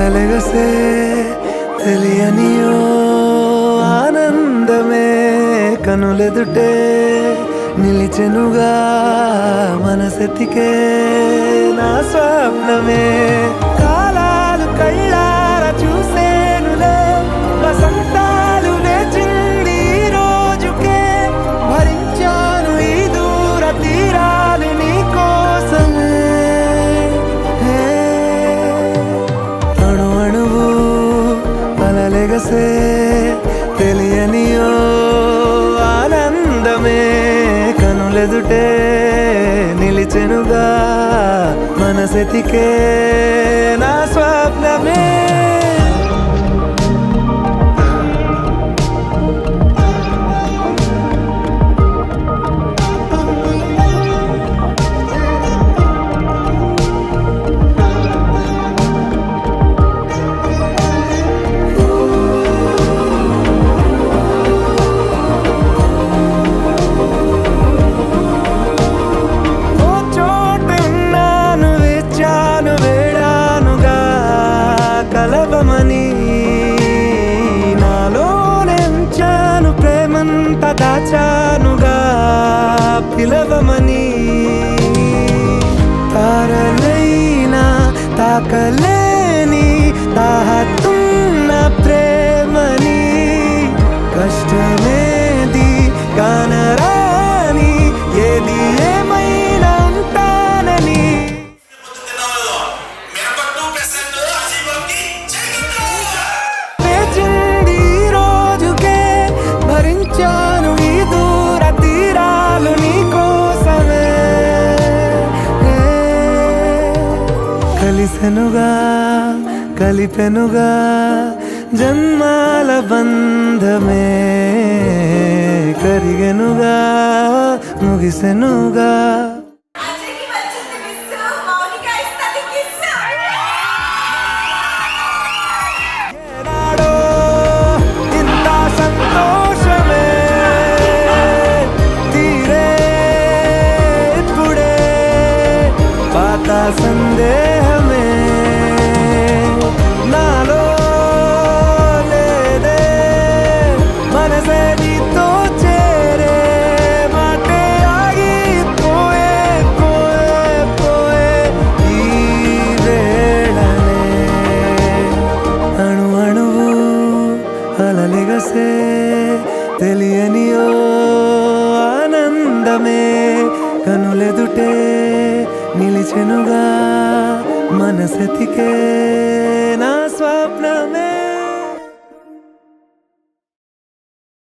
అలలెగసే తెలియనియో ఆనందమే కనులెదుటే నిలిచెనుగా మనసెతికే నా స్వప్నమే కాలాలు కళ్ళార చూసేనులే వసంతాలు లేచింది ఈ రోజుకే భరించాను ఈ దూర తీరాలు నీ కోసమే అణు అణువు అలలెగసే తెలియనియో ఆనందమే కనులెదుటే నిలిచెనుగా మనసెతికే నా స్వప్నమే కలవమని నాలోనెంచాను ప్రేమంత దాచానుగా పిలవమని తారలైనా తాకలేని తాహతున్న ప్రేమని కష్టమేది కానరాని ఏది ఏమైనా ఉంటానని భరించాను ఈ దూర తీరాలు నీ కోసమే కలిసెనుగా కలిపెనుగా జన్మాల బంధమే కరిగెనుగా ముగిసెనుగా సందేహమే నాలో లేదే మనసే నీతో చేరే మాటే ఆగిపోయే పోయే పోయే ఈ వేళనే అణు అణువు అలలెగసే తెలియనియో ఆనందమే కనులెదుటే నిలిచెనుగా మనసెతికే నా స్వప్నమే